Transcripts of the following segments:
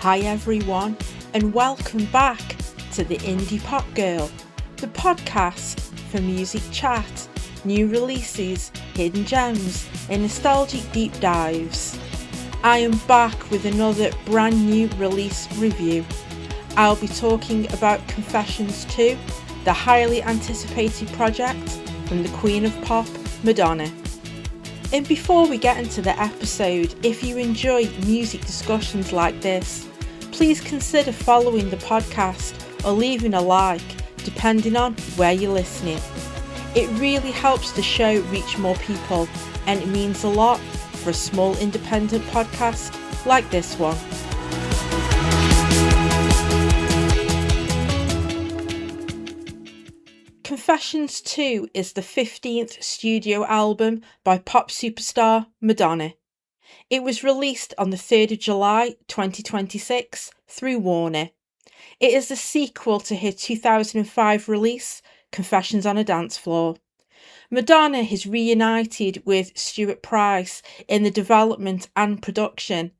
Hi everyone, and welcome back to the Indie Pop Girl, the podcast for music chat, new releases, hidden gems, and nostalgic deep dives. I am back with another brand new release review. I'll be talking about Confessions 2, the highly anticipated project from the Queen of Pop, Madonna. And before we get into the episode, if you enjoy music discussions like this, please consider following the podcast or leaving a like, depending on where you're listening. It really helps the show reach more people, and it means a lot for a small independent podcast like this one. Confessions 2 is the 15th studio album by pop superstar Madonna. It was released on the 3rd of July 2026 through Warner. It is the sequel to her 2005 release, Confessions on a Dance Floor. Madonna has reunited with Stuart Price in the development and production,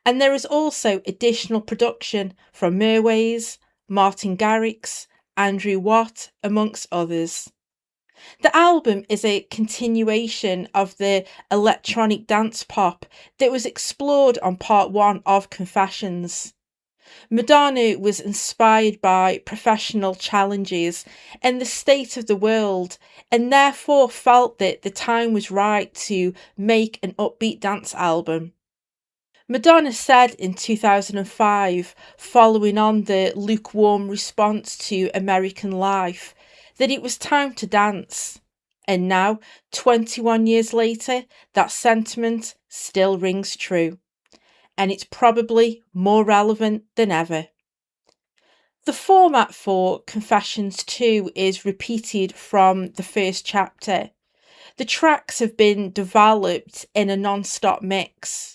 and there is also additional production from Merways, Martin Garrix, Andrew Watt, amongst others. The album is a continuation of the electronic dance pop that was explored on part 1 of Confessions. Madonna was inspired by professional challenges and the state of the world, and therefore felt that the time was right to make an upbeat dance album. Madonna said in 2005, following on the lukewarm response to American Life, that it was time to dance. And now, 21 years later, that sentiment still rings true. And it's probably more relevant than ever. The format for Confessions 2 is repeated from the first chapter. The tracks have been developed in a non-stop mix.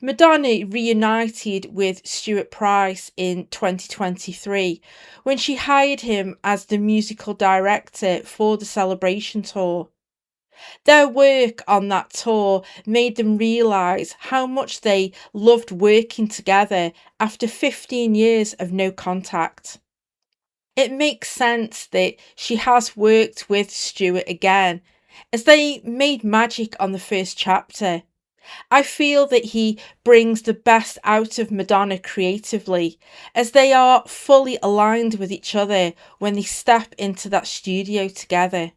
Madonna reunited with Stuart Price in 2023 when she hired him as the musical director for the Celebration Tour. Their work on that tour made them realise how much they loved working together after 15 years of no contact. It makes sense that she has worked with Stuart again, as they made magic on the first chapter. I feel that he brings the best out of Madonna creatively, as they are fully aligned with each other when they step into that studio together.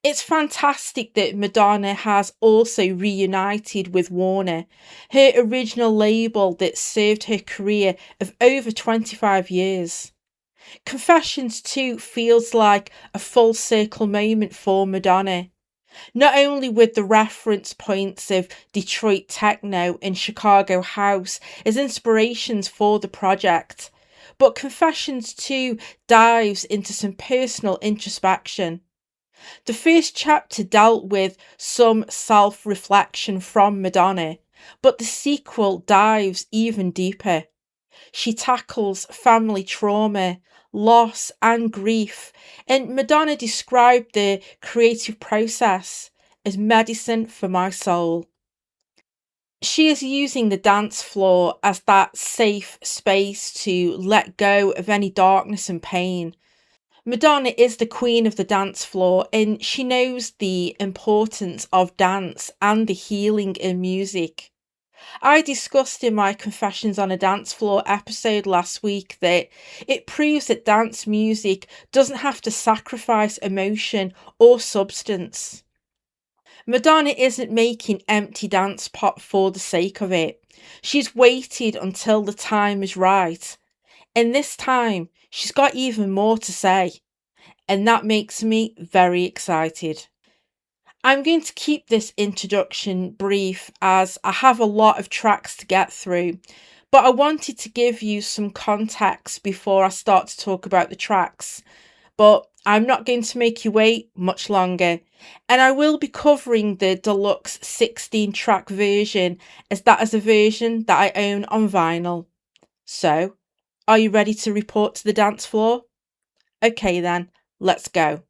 It's fantastic that Madonna has also reunited with Warner, her original label that served her career of over 25 years. Confessions 2 feels like a full circle moment for Madonna. Not only with the reference points of Detroit techno and Chicago house as inspirations for the project, but Confessions 2 dives into some personal introspection. The first chapter dealt with some self-reflection from Madonna, but the sequel dives even deeper. She tackles family trauma, loss and grief, and Madonna described the creative process as medicine for my soul. She is using the dance floor as that safe space to let go of any darkness and pain. Madonna is the queen of the dance floor, and she knows the importance of dance and the healing in music. I discussed in my Confessions on a Dance Floor episode last week that it proves that dance music doesn't have to sacrifice emotion or substance. Madonna isn't making empty dance pop for the sake of it. She's waited until the time is right. And this time, she's got even more to say. And that makes me very excited. I'm going to keep this introduction brief as I have a lot of tracks to get through, but I wanted to give you some context before I start to talk about the tracks. But I'm not going to make you wait much longer, and I will be covering the deluxe 16-track version, as that is a version that I own on vinyl. So, are you ready to report to the dance floor? Okay then, let's go.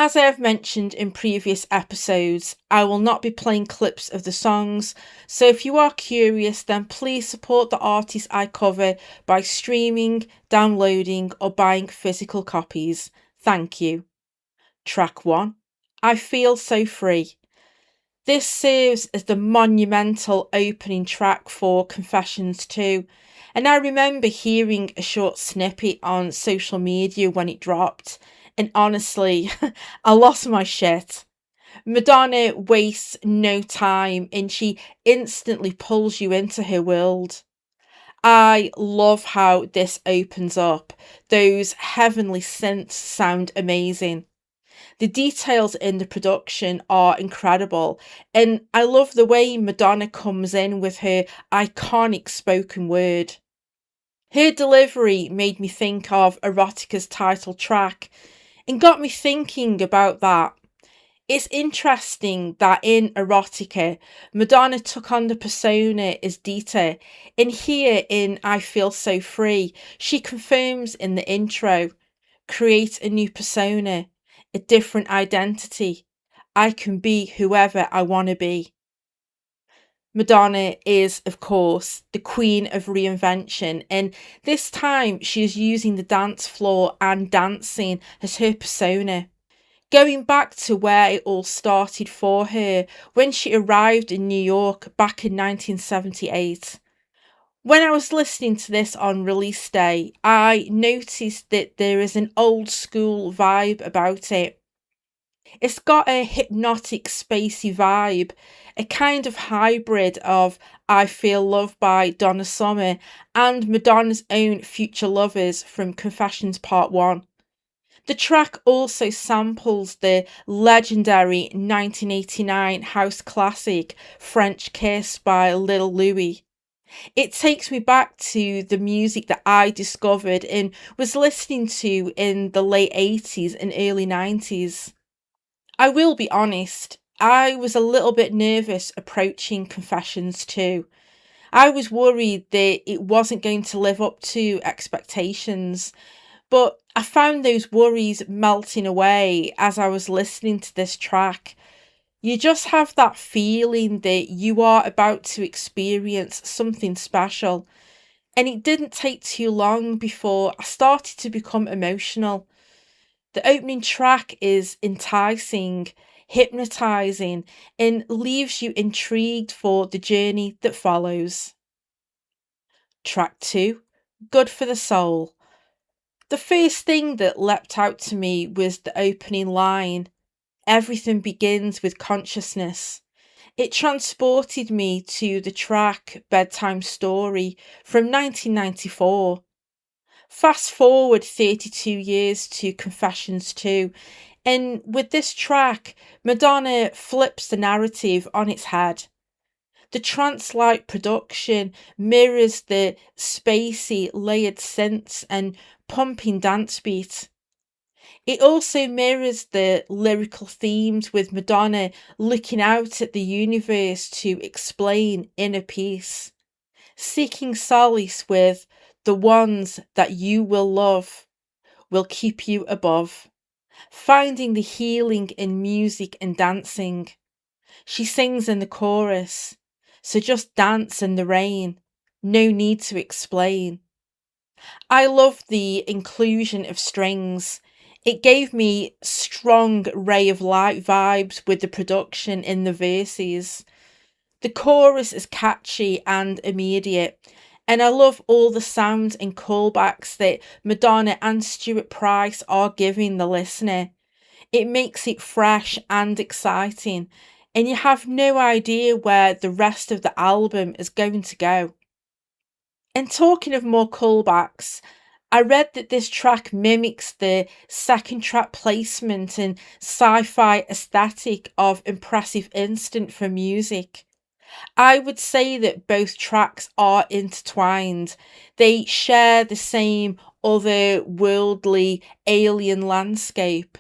As I have mentioned in previous episodes, I will not be playing clips of the songs, so if you are curious, then please support the artists I cover by streaming, downloading, or buying physical copies. Thank you. Track 1, I Feel So Free. This serves as the monumental opening track for Confessions 2, and I remember hearing a short snippet on social media when it dropped, and honestly, I lost my shit. Madonna wastes no time and she instantly pulls you into her world. I love how this opens up. Those heavenly synths sound amazing. The details in the production are incredible, and I love the way Madonna comes in with her iconic spoken word. Her delivery made me think of Erotica's title track and got me thinking about that. It's interesting that in Erotica, Madonna took on the persona as Dita, and here in I Feel So Free, she confirms in the intro, create a new persona, a different identity. I can be whoever I want to be. Madonna is, of course, the queen of reinvention, and this time she is using the dance floor and dancing as her persona. Going back to where it all started for her when she arrived in New York back in 1978. When I was listening to this on release day, I noticed that there is an old school vibe about it. It's got a hypnotic, spacey vibe, a kind of hybrid of I Feel Loved by Donna Summer and Madonna's own Future Lovers from Confessions Part 1. The track also samples the legendary 1989 house classic French Kiss by Lil Louis. It takes me back to the music that I discovered and was listening to in the late 80s and early 90s. I will be honest, I was a little bit nervous approaching Confessions 2. I was worried that it wasn't going to live up to expectations, but I found those worries melting away as I was listening to this track. You just have that feeling that you are about to experience something special. And it didn't take too long before I started to become emotional. The opening track is enticing, hypnotizing, and leaves you intrigued for the journey that follows. Track 2, Good for the Soul. The first thing that leapt out to me was the opening line, everything begins with consciousness. It transported me to the track Bedtime Story from 1994. Fast forward 32 years to Confessions 2, and with this track, Madonna flips the narrative on its head. The trance-like production mirrors the spacey, layered synths and pumping dance beat. It also mirrors the lyrical themes with Madonna looking out at the universe to explain inner peace, seeking solace with the ones that you will love, will keep you above, finding the healing in music and dancing. She sings in the chorus, so just dance in the rain, no need to explain. I love the inclusion of strings. It gave me strong ray of light vibes with the production in the verses. The chorus is catchy and immediate, and I love all the sounds and callbacks that Madonna and Stuart Price are giving the listener. It makes it fresh and exciting, and you have no idea where the rest of the album is going to go. And talking of more callbacks, I read that this track mimics the second track placement and sci-fi aesthetic of Impressive Instant for Music. I would say that both tracks are intertwined. They share the same otherworldly alien landscape.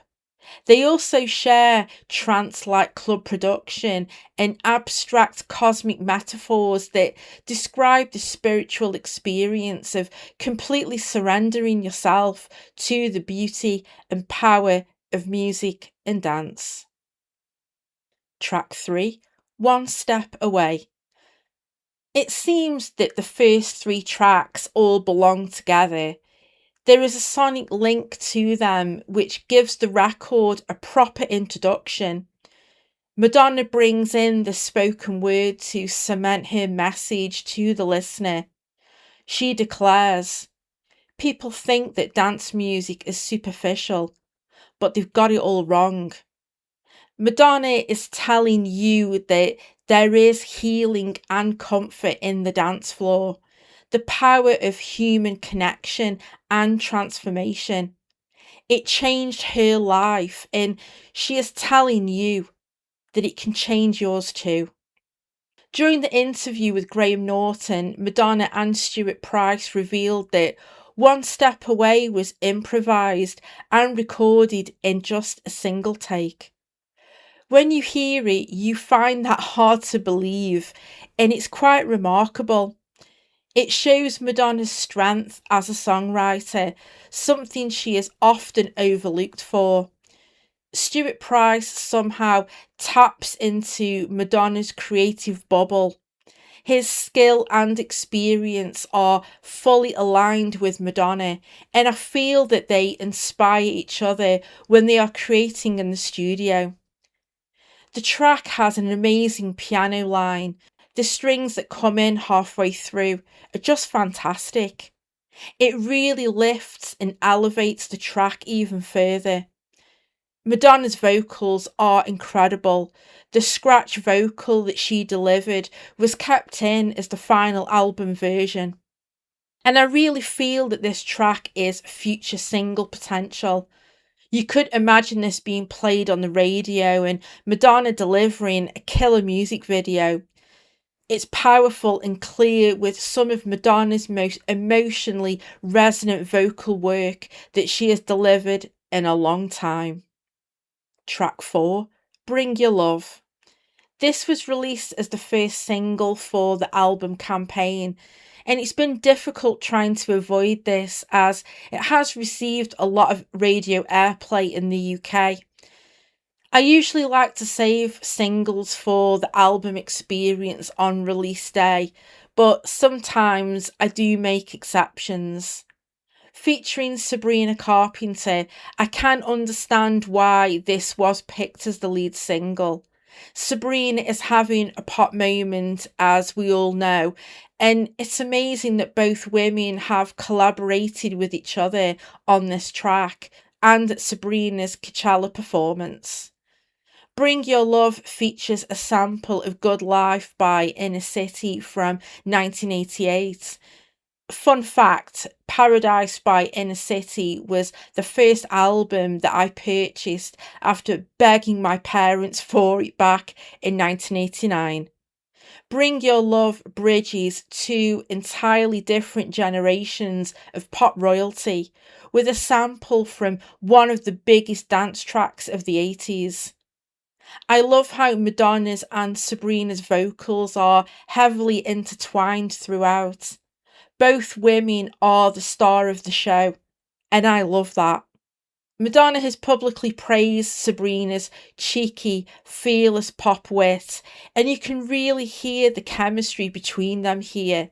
They also share trance-like club production and abstract cosmic metaphors that describe the spiritual experience of completely surrendering yourself to the beauty and power of music and dance. Track 3, One Step Away. It seems that the first 3 tracks all belong together. There is a sonic link to them which gives the record a proper introduction. Madonna brings in the spoken word to cement her message to the listener. She declares, "People think that dance music is superficial, but they've got it all wrong." Madonna is telling you that there is healing and comfort in the dance floor, the power of human connection and transformation. It changed her life, and she is telling you that it can change yours too. During the interview with Graham Norton, Madonna and Stuart Price revealed that One Step Away was improvised and recorded in just a single take. When you hear it, you find that hard to believe, and it's quite remarkable. It shows Madonna's strength as a songwriter, something she is often overlooked for. Stuart Price somehow taps into Madonna's creative bubble. His skill and experience are fully aligned with Madonna, and I feel that they inspire each other when they are creating in the studio. The track has an amazing piano line. The strings that come in halfway through are just fantastic. It really lifts and elevates the track even further. Madonna's vocals are incredible. The scratch vocal that she delivered was kept in as the final album version. And I really feel that this track is future single potential. You could imagine this being played on the radio and Madonna delivering a killer music video. It's powerful and clear with some of Madonna's most emotionally resonant vocal work that she has delivered in a long time. Track 4, Bring Your Love. This was released as the first single for the album campaign, and it's been difficult trying to avoid this as it has received a lot of radio airplay in the UK. I usually like to save singles for the album experience on release day, but sometimes I do make exceptions. Featuring Sabrina Carpenter, I can understand why this was picked as the lead single. Sabrina is having a pop moment, as we all know, and it's amazing that both women have collaborated with each other on this track and at Sabrina's Coachella performance. Bring Your Love features a sample of Good Life by Inner City from 1988. Fun fact, Paradise by Inner City was the first album that I purchased after begging my parents for it back in 1989. Bring Your Love bridges 2 entirely different generations of pop royalty with a sample from one of the biggest dance tracks of the 80s. I love how Madonna's and Sabrina's vocals are heavily intertwined throughout. Both women are the star of the show, and I love that. Madonna has publicly praised Sabrina's cheeky, fearless pop wit, and you can really hear the chemistry between them here.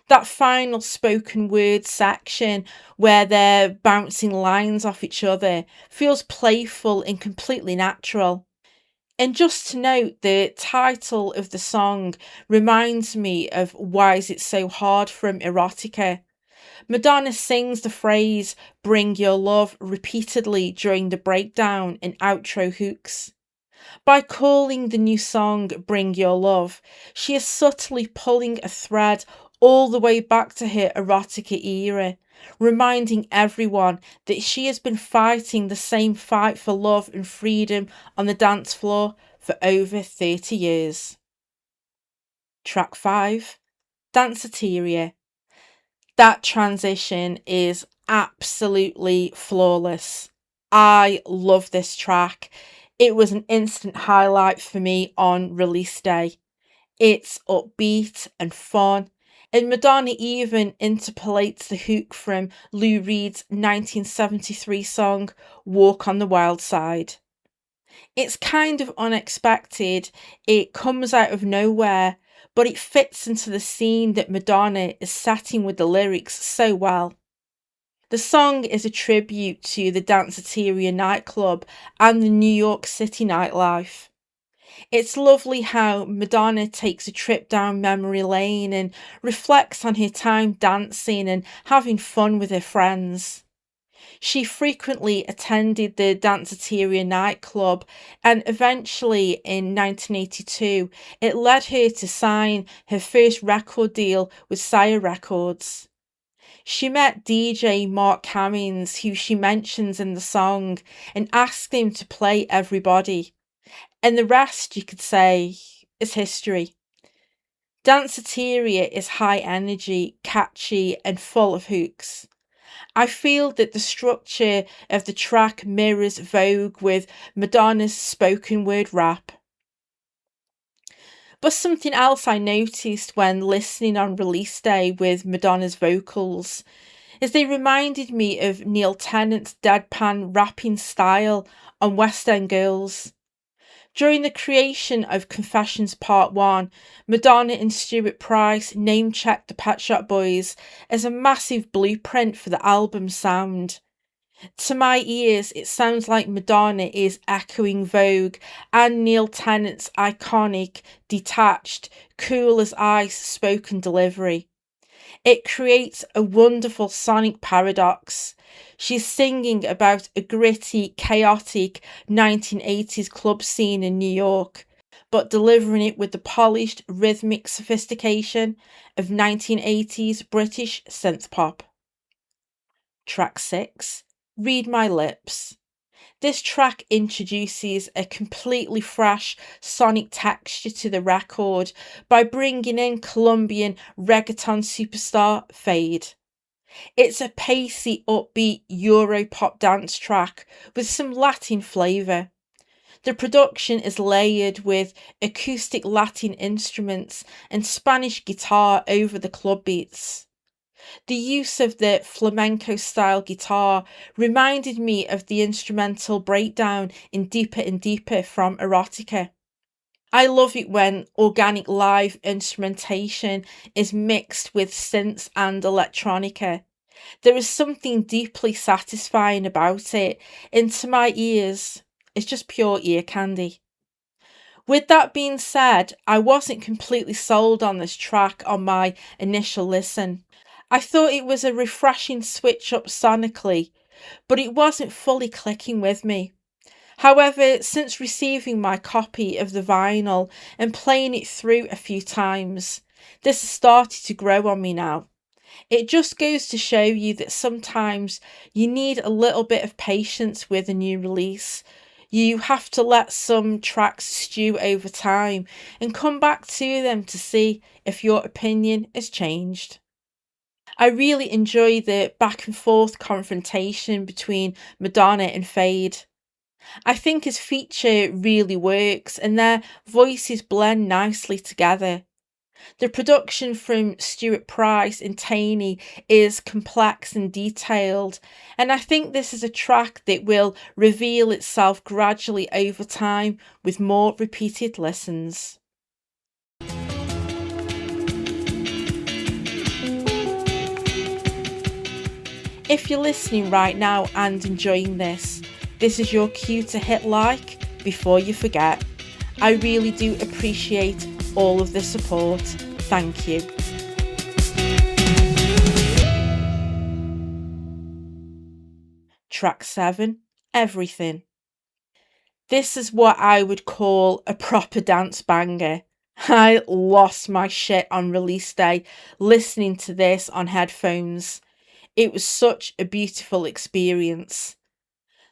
That final spoken word section where they're bouncing lines off each other feels playful and completely natural. And just to note, the title of the song reminds me of Why Is It So Hard from Erotica. Madonna sings the phrase "Bring Your Love" repeatedly during the breakdown and outro hooks. By calling the new song Bring Your Love, she is subtly pulling a thread all the way back to her erotica era, reminding everyone that she has been fighting the same fight for love and freedom on the dance floor for over 30 years. Track 5, Danceteria. That transition is absolutely flawless. I love this track. It was an instant highlight for me on release day. It's upbeat and fun, and Madonna even interpolates the hook from Lou Reed's 1973 song Walk on the Wild Side. It's kind of unexpected, it comes out of nowhere, but it fits into the scene that Madonna is setting with the lyrics so well. The song is a tribute to the Danceteria nightclub and the New York City nightlife. It's lovely how Madonna takes a trip down memory lane and reflects on her time dancing and having fun with her friends. She frequently attended the Danceteria nightclub, and eventually in 1982, it led her to sign her first record deal with Sire Records. She met DJ Mark Cummings, who she mentions in the song, and asked him to play Everybody. And the rest, you could say, is history. Danceteria is high energy, catchy, and full of hooks. I feel that the structure of the track mirrors Vogue with Madonna's spoken word rap. But something else I noticed when listening on release day with Madonna's vocals is they reminded me of Neil Tennant's deadpan rapping style on West End Girls. During the creation of Confessions Part 1, Madonna and Stuart Price name-checked the Pet Shop Boys as a massive blueprint for the album's sound. To my ears, it sounds like Madonna is echoing Vogue and Neil Tennant's iconic, detached, cool as ice spoken delivery. It creates a wonderful sonic paradox. She's singing about a gritty, chaotic 1980s club scene in New York, but delivering it with the polished, rhythmic sophistication of 1980s British synth pop. Track 6, Read My Lips. This track introduces a completely fresh sonic texture to the record by bringing in Colombian reggaeton superstar Fade. It's a pacey, upbeat Euro pop dance track with some Latin flavour. The production is layered with acoustic Latin instruments and Spanish guitar over the club beats. The use of the flamenco style guitar reminded me of the instrumental breakdown in Deeper and Deeper from Erotica. I love it when organic live instrumentation is mixed with synths and electronica. There is something deeply satisfying about it, and to my ears, it's just pure ear candy. With that being said, I wasn't completely sold on this track on my initial listen. I thought it was a refreshing switch up sonically, but it wasn't fully clicking with me. However, since receiving my copy of the vinyl and playing it through a few times, this has started to grow on me now. It just goes to show you that sometimes you need a little bit of patience with a new release. You have to let some tracks stew over time and come back to them to see if your opinion has changed. I really enjoy the back and forth confrontation between Madonna and Fade. I think his feature really works and their voices blend nicely together. The production from Stuart Price and Taney is complex and detailed, and I think this is a track that will reveal itself gradually over time with more repeated listens. If you're listening right now and enjoying this is your cue to hit like before you forget. I really do appreciate all of the support. Thank you. Track 7, Everything. This is what I would call a proper dance banger. I lost my shit on release day listening to this on headphones. It was such a beautiful experience.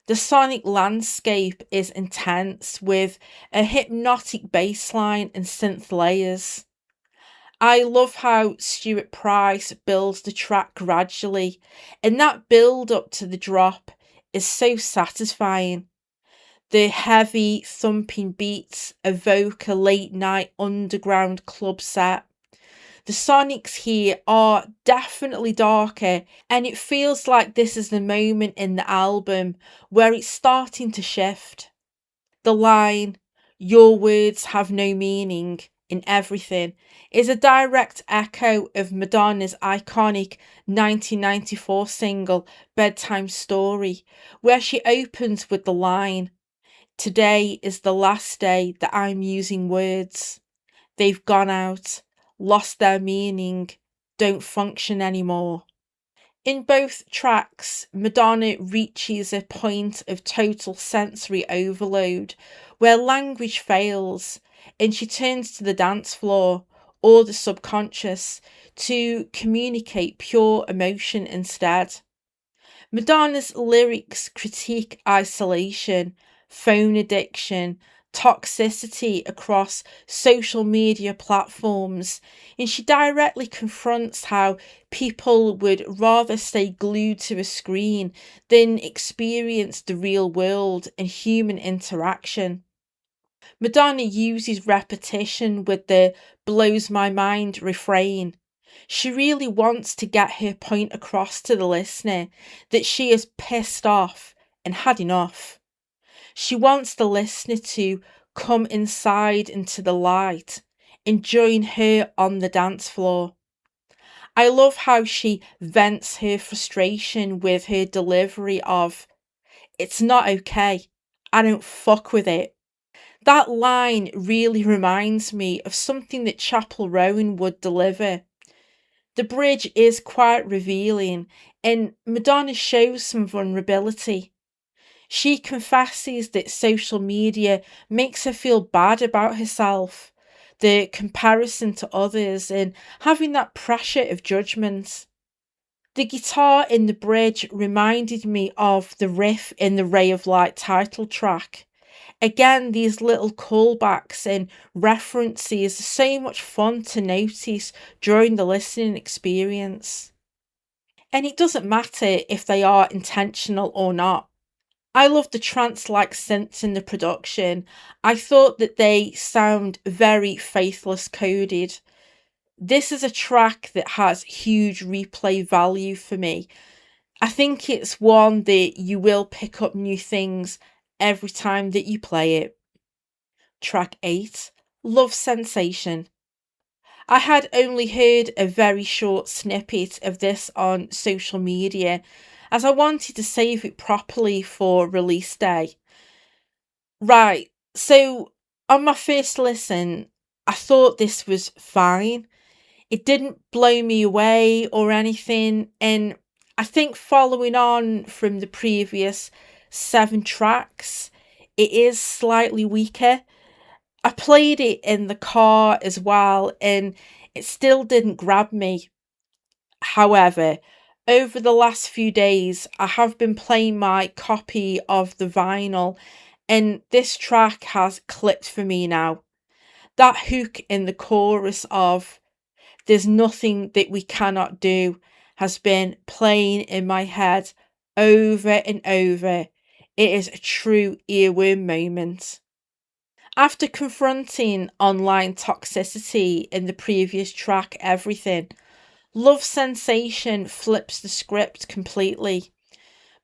The sonic landscape is intense with a hypnotic bass line and synth layers. I love how Stuart Price builds the track gradually, and that build up to the drop is so satisfying. The heavy, thumping beats evoke a late night underground club set. The sonics here are definitely darker, and it feels like this is the moment in the album where it's starting to shift. The line, "Your words have no meaning" in everything, is a direct echo of Madonna's iconic 1994 single Bedtime Story, where she opens with the line, "Today is the last day that I'm using words. They've gone out, lost their meaning, don't function anymore." In both tracks, Madonna reaches a point of total sensory overload where language fails and she turns to the dance floor or the subconscious to communicate pure emotion instead. Madonna's lyrics critique isolation, phone addiction, toxicity across social media platforms, and she directly confronts how people would rather stay glued to a screen than experience the real world and human interaction. Madonna uses repetition with the "blows my mind" refrain. She really wants to get her point across to the listener that she is pissed off and had enough. She wants the listener to come inside into the light and join her on the dance floor. I love how she vents her frustration with her delivery of, "It's not okay. I don't fuck with it." That line really reminds me of something that Chapel Rowan would deliver. The bridge is quite revealing, and Madonna shows some vulnerability. She confesses that social media makes her feel bad about herself, the comparison to others, and having that pressure of judgment. The guitar in the bridge reminded me of the riff in the Ray of Light title track. Again, these little callbacks and references are so much fun to notice during the listening experience. And it doesn't matter if they are intentional or not. I love the trance-like synths in the production. I thought that they sound very faithless coded. This is a track that has huge replay value for me. I think it's one that you will pick up new things every time that you play it. Track 8, Love Sensation. I had only heard a very short snippet of this on social media as I wanted to save it properly for release day. Right, so on my first listen, I thought this was fine. It didn't blow me away or anything, and I think following on from the previous 7 tracks, it is slightly weaker. I played it in the car as well, and it still didn't grab me. However, over the last few days, I have been playing my copy of the vinyl, and this track has clicked for me now. That hook in the chorus of "There's nothing that we cannot do" has been playing in my head over and over. It is a true earworm moment. After confronting online toxicity in the previous track, Everything, Love Sensation flips the script completely.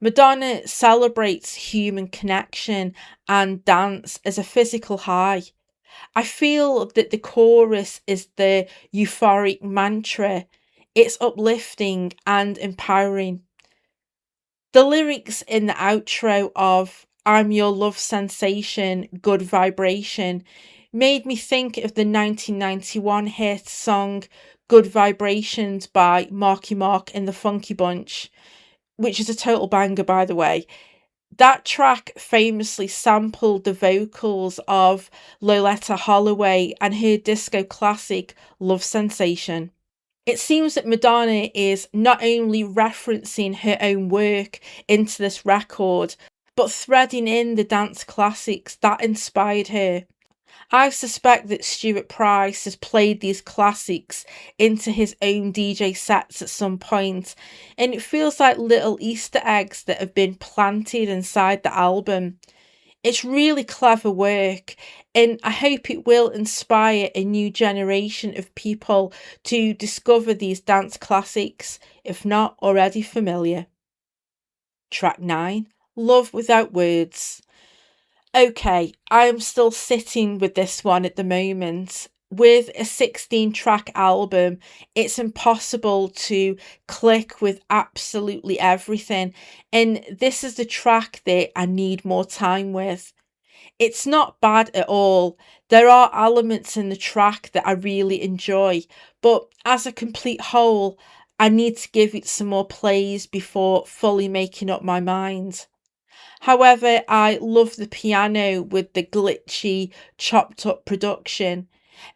Madonna celebrates human connection and dance as a physical high. I feel that the chorus is the euphoric mantra. It's uplifting and empowering. The lyrics in the outro of "I'm your love sensation, good vibration" made me think of the 1991 hit song Good Vibrations by Marky Mark and the Funky Bunch, which is a total banger, by the way. That track famously sampled the vocals of Loletta Holloway and her disco classic Love Sensation. It seems that Madonna is not only referencing her own work into this record, but threading in the dance classics that inspired her. I suspect that Stuart Price has played these classics into his own DJ sets at some point, and it feels like little Easter eggs that have been planted inside the album. It's really clever work, and I hope it will inspire a new generation of people to discover these dance classics, if not already familiar. Track 9, Love Without Words. Okay, I am still sitting with this one at the moment. With a 16-track album, it's impossible to click with absolutely everything. And this is the track that I need more time with. It's not bad at all. There are elements in the track that I really enjoy, but as a complete whole, I need to give it some more plays before fully making up my mind. However, I love the piano with the glitchy, chopped up production.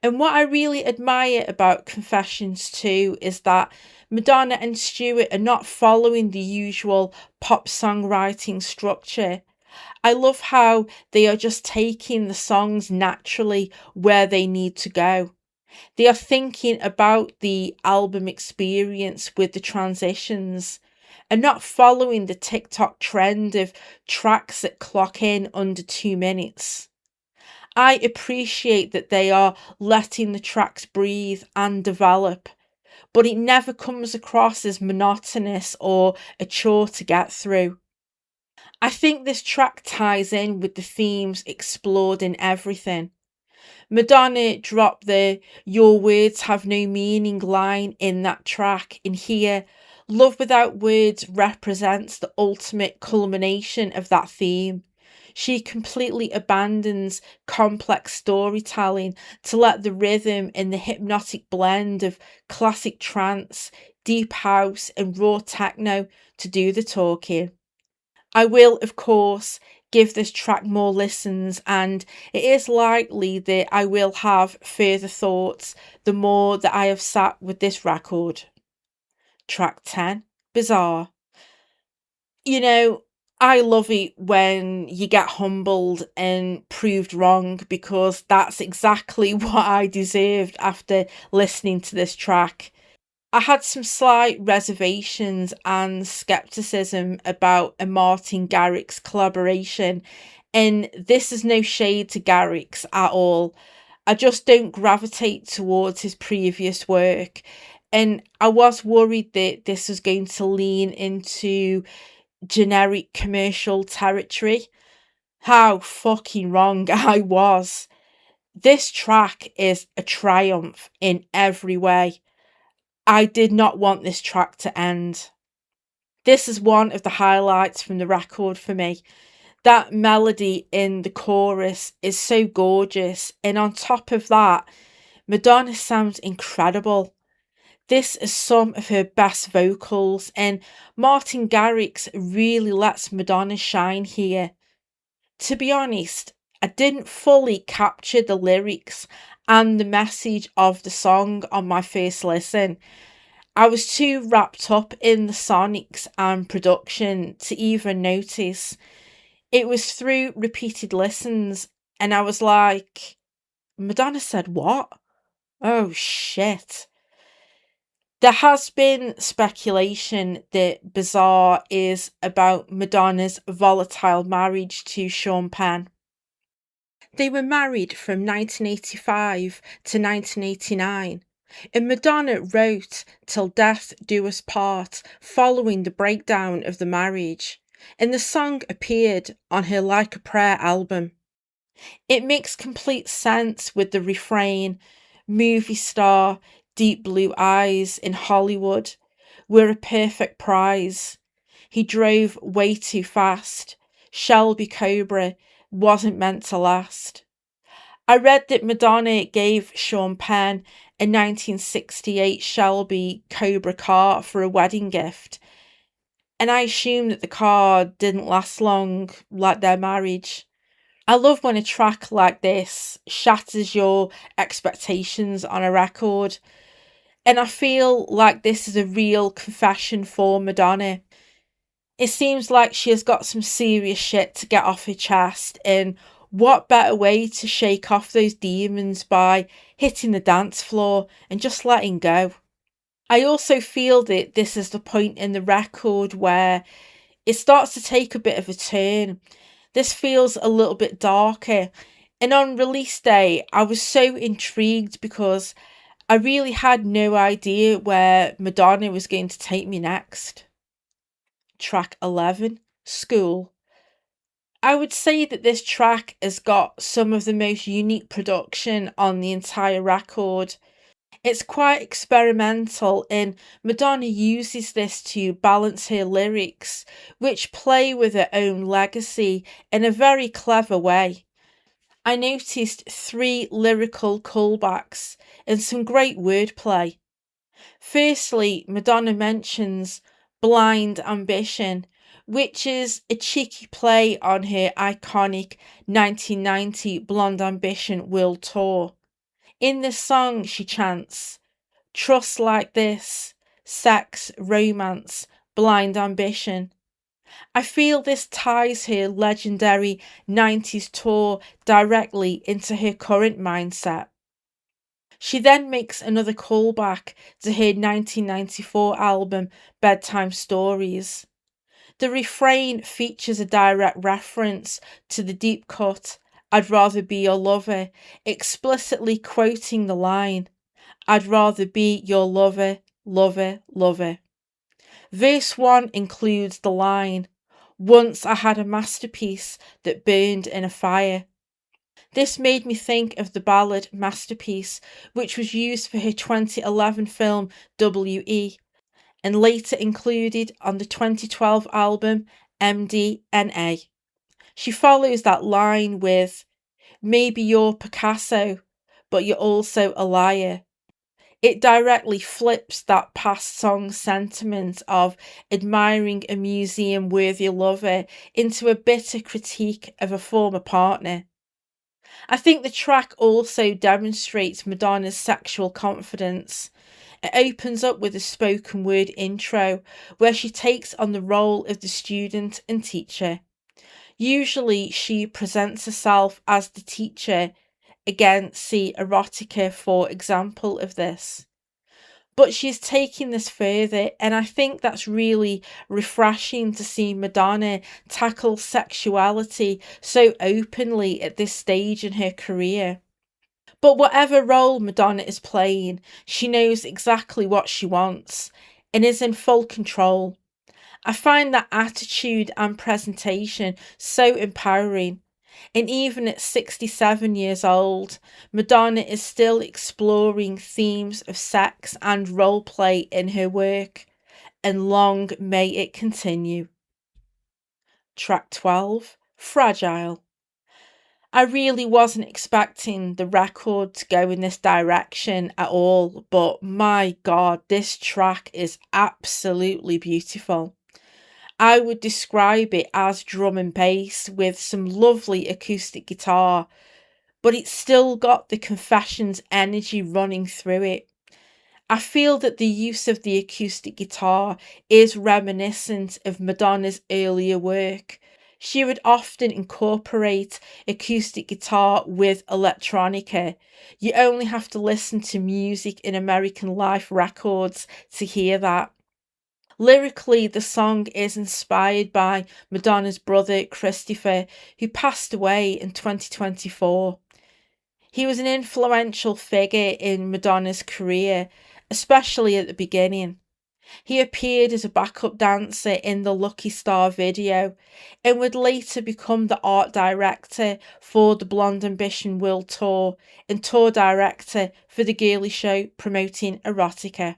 And what I really admire about Confessions 2 is that Madonna and Stuart are not following the usual pop songwriting structure. I love how they are just taking the songs naturally where they need to go. They are thinking about the album experience with the transitions and not following the TikTok trend of tracks that clock in under 2 minutes. I appreciate that they are letting the tracks breathe and develop, but it never comes across as monotonous or a chore to get through. I think this track ties in with the themes explored in everything. Madonna dropped the "Your words have no meaning" line in that track, and here, Love Without Words represents the ultimate culmination of that theme. She completely abandons complex storytelling to let the rhythm and the hypnotic blend of classic trance, deep house, and raw techno to do the talking. I will, of course, give this track more listens, and it is likely that I will have further thoughts the more that I have sat with this record. Track 10, Bizarre. You know, I love it when you get humbled and proved wrong because that's exactly what I deserved after listening to this track. I had some slight reservations and skepticism about a Martin Garrix collaboration, and this is no shade to Garrix at all. I just don't gravitate towards his previous work, and I was worried that this was going to lean into generic commercial territory. How fucking wrong I was. This track is a triumph in every way. I did not want this track to end. This is one of the highlights from the record for me. That melody in the chorus is so gorgeous, and on top of that, Madonna sounds incredible. This is some of her best vocals, and Martin Garrix really lets Madonna shine here. To be honest, I didn't fully capture the lyrics and the message of the song on my first listen. I was too wrapped up in the sonics and production to even notice. It was through repeated listens, and I was like, Madonna said what? Oh shit. There has been speculation that Bizarre is about Madonna's volatile marriage to Sean Penn. They were married from 1985 to 1989, and Madonna wrote Till Death Do Us Part following the breakdown of the marriage, and the song appeared on her Like a Prayer album. It makes complete sense with the refrain: movie star, deep blue eyes in Hollywood, we're a perfect prize. He drove way too fast. Shelby Cobra wasn't meant to last. I read that Madonna gave Sean Penn a 1968 Shelby Cobra car for a wedding gift, and I assume that the car didn't last long, like their marriage. I love when a track like this shatters your expectations on a record, and I feel like this is a real confession for Madonna. It seems like she has got some serious shit to get off her chest, and what better way to shake off those demons by hitting the dance floor and just letting go. I also feel that this is the point in the record where it starts to take a bit of a turn. This feels a little bit darker, and on release day, I was so intrigued because I really had no idea where Madonna was going to take me next. Track 11, School. I would say that this track has got some of the most unique production on the entire record. It's quite experimental, and Madonna uses this to balance her lyrics, which play with her own legacy in a very clever way. I noticed three lyrical callbacks and some great wordplay. Firstly, Madonna mentions blind ambition, which is a cheeky play on her iconic 1990 Blonde Ambition World Tour. In this song, she chants, trust like this, sex, romance, blind ambition. I feel this ties her legendary 90s tour directly into her current mindset. She then makes another callback to her 1994 album Bedtime Stories. The refrain features a direct reference to the deep cut, I'd rather be your lover, explicitly quoting the line, I'd rather be your lover, lover, lover. Verse 1 includes the line, once I had a masterpiece that burned in a fire. This made me think of the ballad Masterpiece, which was used for her 2011 film WE and later included on the 2012 album MDNA. She follows that line with, maybe you're Picasso, but you're also a liar. It directly flips that past song sentiment of admiring a museum worthy lover into a bitter critique of a former partner. I think the track also demonstrates Madonna's sexual confidence. It opens up with a spoken word intro where she takes on the role of the student and teacher. Usually, she presents herself as the teacher. Again, see erotica for example of this. But she's taking this further, and I think that's really refreshing to see Madonna tackle sexuality so openly at this stage in her career. But whatever role Madonna is playing, she knows exactly what she wants and is in full control. I find that attitude and presentation so empowering. And even at 67 years old, Madonna is still exploring themes of sex and role play in her work, and long may it continue. Track 12, Fragile. I really wasn't expecting the record to go in this direction at all, but my god, this track is absolutely beautiful. I would describe it as drum and bass with some lovely acoustic guitar, but it's still got the Confessions energy running through it. I feel that the use of the acoustic guitar is reminiscent of Madonna's earlier work. She would often incorporate acoustic guitar with electronica. You only have to listen to Music in American Life records to hear that. Lyrically, the song is inspired by Madonna's brother Christopher, who passed away in 2024. He was an influential figure in Madonna's career, especially at the beginning. He appeared as a backup dancer in the Lucky Star video and would later become the art director for the Blonde Ambition World Tour and tour director for the girly show promoting erotica.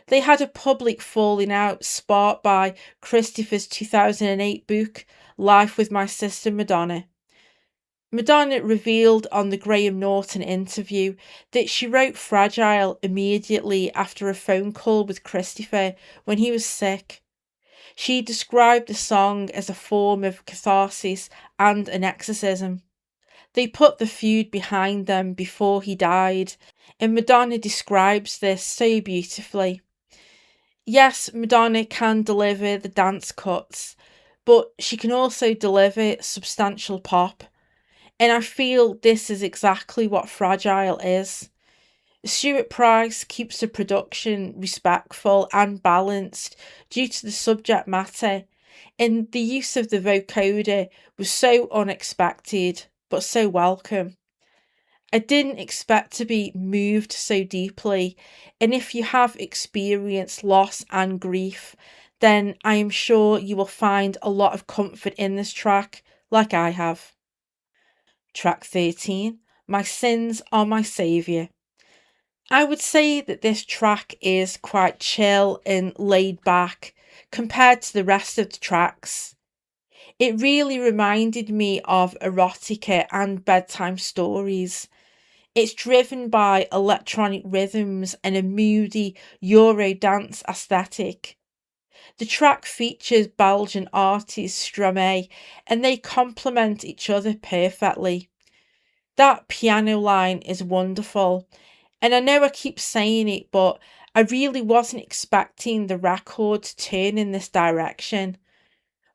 They had a public falling out sparked by Christopher's 2008 book, Life with My Sister Madonna. Madonna revealed on the Graham Norton interview that she wrote Fragile immediately after a phone call with Christopher when he was sick. She described the song as a form of catharsis and an exorcism. They put the feud behind them before he died, and Madonna describes this so beautifully. Yes, Madonna can deliver the dance cuts, but she can also deliver substantial pop. And I feel this is exactly what Fragile is. Stuart Price keeps the production respectful and balanced due to the subject matter, and the use of the vocoder was so unexpected but so welcome. I didn't expect to be moved so deeply, and if you have experienced loss and grief, then I am sure you will find a lot of comfort in this track, like I have. Track 13, My Sins Are My Saviour. I would say that this track is quite chill and laid back compared to the rest of the tracks. It really reminded me of erotica and bedtime stories. It's driven by electronic rhythms and a moody Euro dance aesthetic. The track features Belgian artist Stromae and they complement each other perfectly. That piano line is wonderful, and I know I keep saying it, but I really wasn't expecting the record to turn in this direction.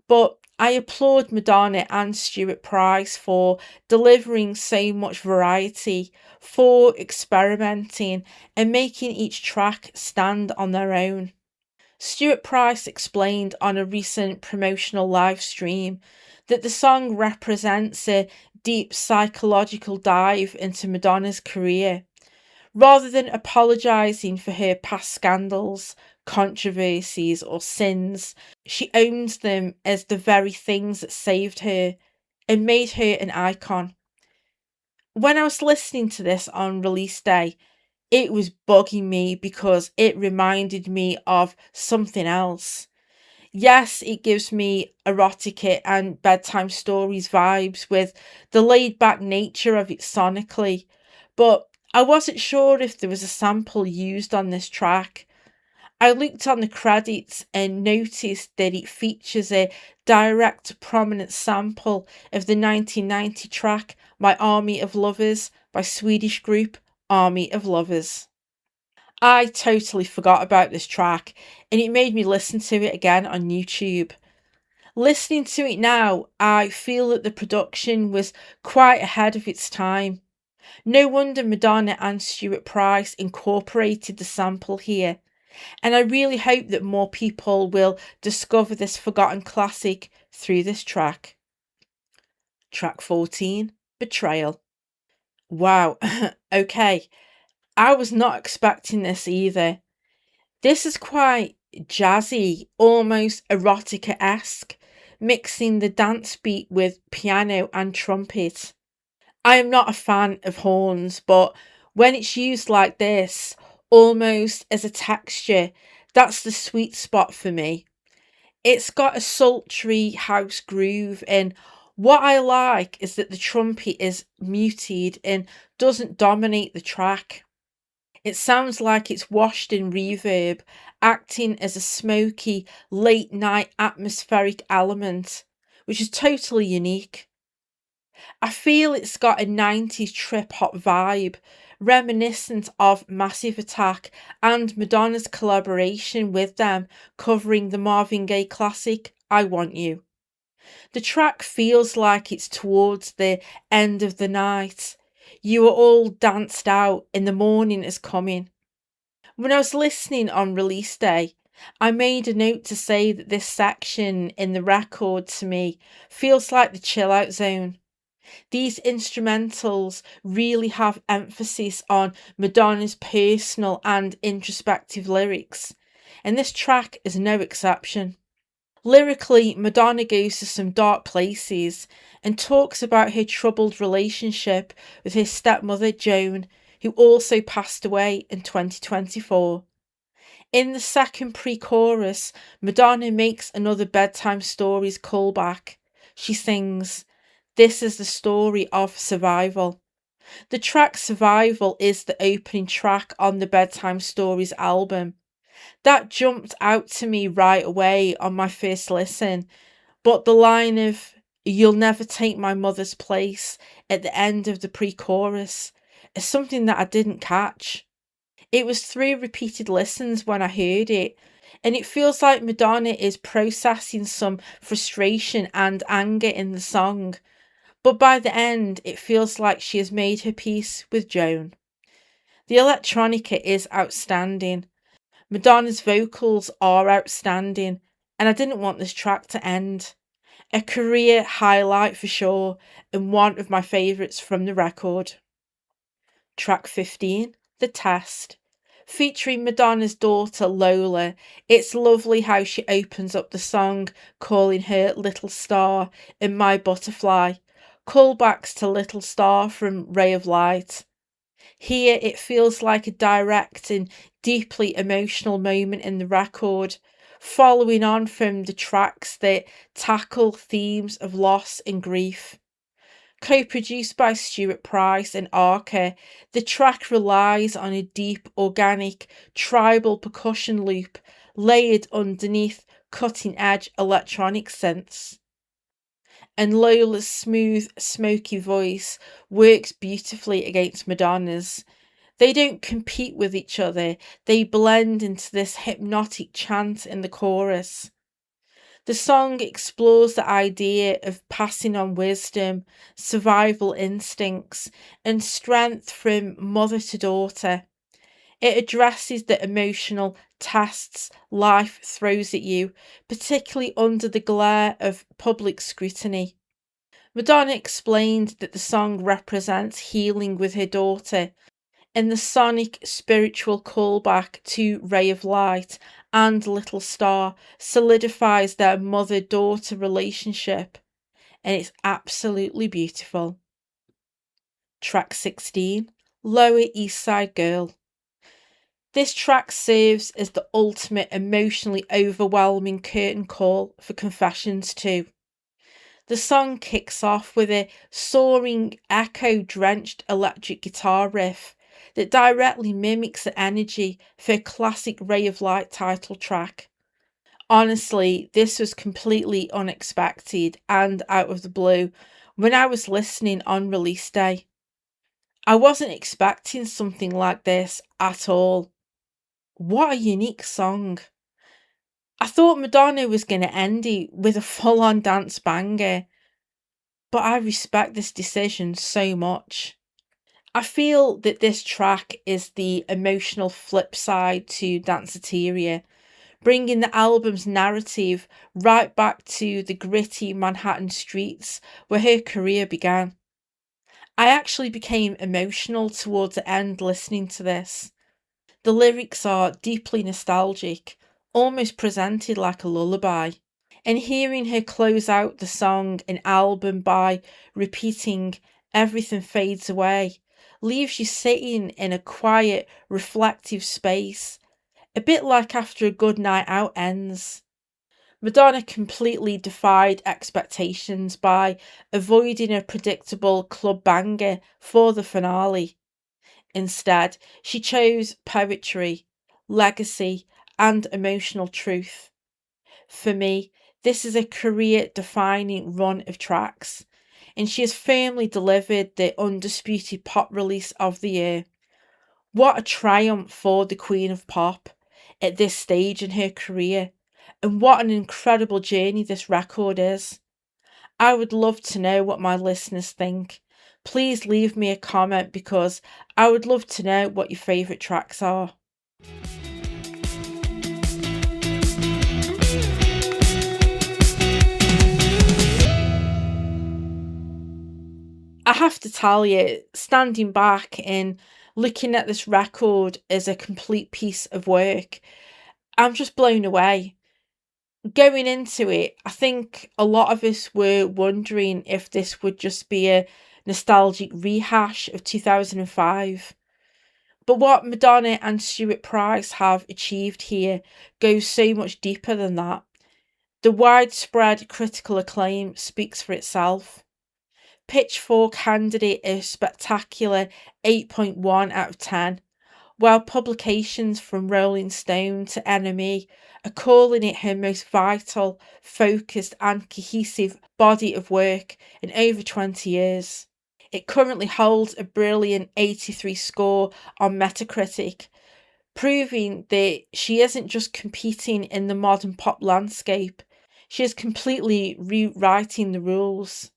But I applaud Madonna and Stuart Price for delivering so much variety, for experimenting and making each track stand on their own. Stuart Price explained on a recent promotional live stream that the song represents a deep psychological dive into Madonna's career. Rather than apologising for her past scandals, controversies, or sins, she owns them as the very things that saved her and made her an icon. When I was listening to this on release day, it was bugging me because it reminded me of something else. Yes, it gives me erotica and bedtime stories vibes with the laid back nature of it sonically, but I wasn't sure if there was a sample used on this track. I looked on the credits and noticed that it features a direct prominent sample of the 1990 track My Army of Lovers by Swedish group Army of Lovers. I totally forgot about this track and it made me listen to it again on YouTube. Listening to it now, I feel that the production was quite ahead of its time. No wonder Madonna and Stuart Price incorporated the sample here, and I really hope that more people will discover this forgotten classic through this track. Track 14, Betrayal. Wow, okay, I was not expecting this either. This is quite jazzy, almost erotica-esque, mixing the dance beat with piano and trumpet. I am not a fan of horns, but when it's used like this, almost as a texture, that's the sweet spot for me. It's got a sultry house groove, and what I like is that the trumpet is muted and doesn't dominate the track. It sounds like it's washed in reverb, acting as a smoky, late night atmospheric element, which is totally unique. I feel it's got a 90s trip hop vibe, reminiscent of Massive Attack and Madonna's collaboration with them covering the Marvin Gaye classic I Want You. The track feels like it's towards the end of the night. You are all danced out and the morning is coming. When I was listening on release day, I made a note to say that this section in the record to me feels like the chill out zone. These instrumentals really have emphasis on Madonna's personal and introspective lyrics, and this track is no exception. Lyrically, Madonna goes to some dark places and talks about her troubled relationship with her stepmother Joan, who also passed away in 2024. In the second pre chorus, Madonna makes another bedtime stories callback. She sings, This is the story of survival. The track Survival is the opening track on the Bedtime Stories album. That jumped out to me right away on my first listen, but the line of You'll never take my mother's place at the end of the pre chorus is something that I didn't catch. It was through repeated listens when I heard it, and it feels like Madonna is processing some frustration and anger in the song, but by the end, it feels like she has made her peace with Joan. The electronica is outstanding. Madonna's vocals are outstanding, and I didn't want this track to end. A career highlight for sure, and one of my favourites from the record. Track 15, The Test. Featuring Madonna's daughter Lola, it's lovely how she opens up the song, calling her Little Star and My Butterfly, callbacks to Little Star from Ray of Light. Here it feels like a direct and deeply emotional moment in the record, following on from the tracks that tackle themes of loss and grief. Co-produced by Stuart Price and Arca, the track relies on a deep, organic, tribal percussion loop layered underneath cutting-edge electronic synths. And Lola's smooth, smoky voice works beautifully against Madonna's. They don't compete with each other, they blend into this hypnotic chant in the chorus. The song explores the idea of passing on wisdom, survival instincts, and strength from mother to daughter. It addresses the emotional tests life throws at you, particularly under the glare of public scrutiny. Madonna explained that the song represents healing with her daughter, and the sonic spiritual callback to Ray of Light and Little Star solidifies their mother daughter relationship, and it's absolutely beautiful. Track 16, Lower East Side Girl. This track serves as the ultimate emotionally overwhelming curtain call for Confessions 2. The song kicks off with a soaring, echo drenched electric guitar riff that directly mimics the energy for a classic Ray of Light title track. Honestly, this was completely unexpected and out of the blue when I was listening on release day. I wasn't expecting something like this at all. What a unique song. I thought Madonna was going to end it with a full on dance banger, but I respect this decision so much. I feel that this track is the emotional flip side to Danceteria, bringing the album's narrative right back to the gritty Manhattan streets where her career began. I actually became emotional towards the end listening to this. The lyrics are deeply nostalgic, almost presented like a lullaby. And hearing her close out the song and album by repeating "Everything fades away" leaves you sitting in a quiet, reflective space, a bit like after a good night out ends. Madonna completely defied expectations by avoiding a predictable club banger for the finale. Instead, she chose poetry, legacy, and emotional truth. For me, this is a career defining run of tracks, and she has firmly delivered the undisputed pop release of the year. What a triumph for the Queen of Pop at this stage in her career, and what an incredible journey this record is. I would love to know what my listeners think. Please leave me a comment because I would love to know what your favourite tracks are. I have to tell you, standing back and looking at this record as a complete piece of work, I'm just blown away. Going into it, I think a lot of us were wondering if this would just be a nostalgic rehash of 2005. But what Madonna and Stuart Price have achieved here goes so much deeper than that. The widespread critical acclaim speaks for itself. Pitchfork handed it a spectacular 8.1 out of 10, while publications from Rolling Stone to NME are calling it her most vital, focused, and cohesive body of work in over 20 years. It currently holds a brilliant 83 score on Metacritic, proving that she isn't just competing in the modern pop landscape, she is completely rewriting the rules.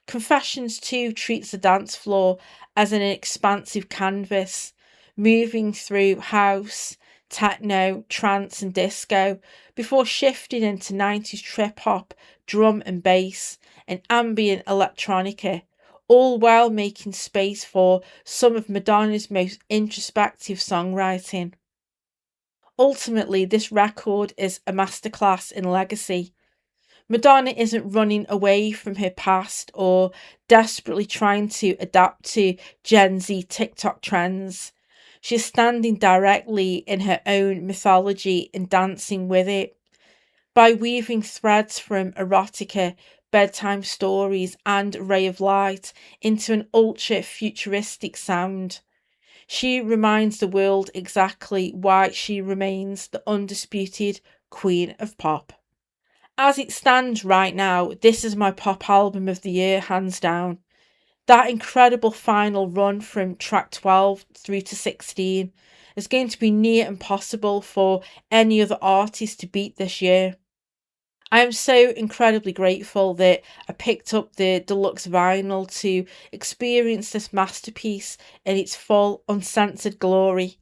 Confessions 2 treats the dance floor as an expansive canvas, moving through house, techno, trance, and disco before shifting into 90s trip hop, drum and bass, and ambient electronica, all while making space for some of Madonna's most introspective songwriting. Ultimately, this record is a masterclass in legacy. Madonna isn't running away from her past or desperately trying to adapt to Gen Z TikTok trends. She's standing directly in her own mythology and dancing with it. By weaving threads from erotica, bedtime stories, and Ray of Light into an ultra futuristic sound, she reminds the world exactly why she remains the undisputed Queen of Pop. As it stands right now, this is my pop album of the year, hands down. That incredible final run from track 12 through to 16 is going to be near impossible for any other artist to beat this year. I am so incredibly grateful that I picked up the deluxe vinyl to experience this masterpiece in its full, uncensored glory.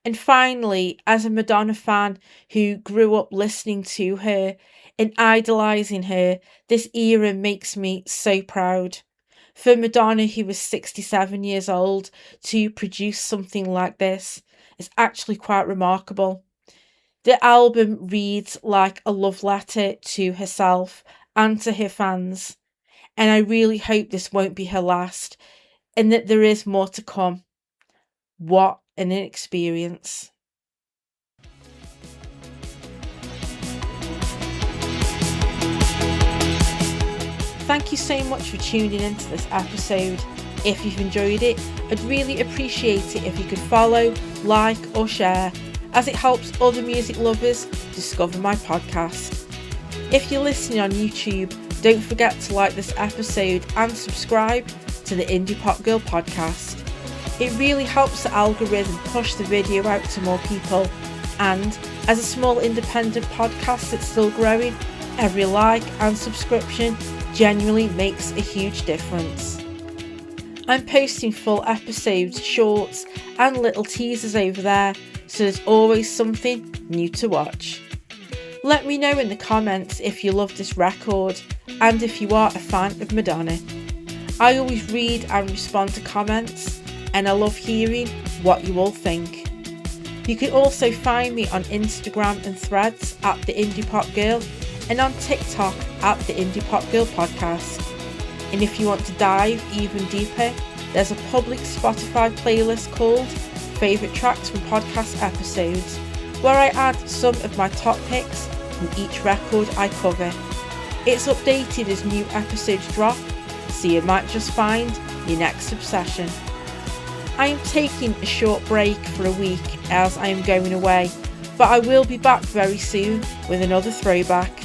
And finally, as a Madonna fan who grew up listening to her and idolising her, this era makes me so proud. For Madonna, who was 67 years old, to produce something like this is actually quite remarkable. The album reads like a love letter to herself and to her fans, and I really hope this won't be her last and that there is more to come. What an experience! Thank you so much for tuning into this episode. If you've enjoyed it, I'd really appreciate it if you could follow, like, or share, as it helps other music lovers discover my podcast. If you're listening on YouTube, don't forget to like this episode and subscribe to the Indie Pop Girl podcast. It really helps the algorithm push the video out to more people, and as a small independent podcast that's still growing, every like and subscription genuinely makes a huge difference. I'm posting full episodes, shorts, and little teasers over there, so there's always something new to watch. Let me know in the comments if you love this record and if you are a fan of Madonna. I always read and respond to comments, and I love hearing what you all think. You can also find me on Instagram and Threads at the Indie Pop Girl, and on TikTok at the Indie Pop Girl podcast. And if you want to dive even deeper, there's a public Spotify playlist called Favourite Tracks from Podcast Episodes, where I add some of my top picks from each record I cover. It's updated as new episodes drop, so you might just find your next obsession. I am taking a short break for a week as I am going away, but I will be back very soon with another throwback.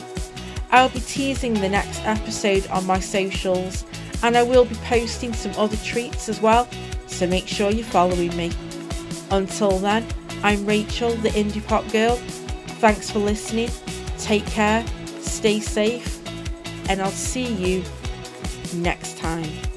I'll be teasing the next episode on my socials, and I will be posting some other treats as well, so make sure you're following me. Until then, I'm Rachel, the Indie Pop Girl. Thanks for listening, take care, stay safe, and I'll see you next time.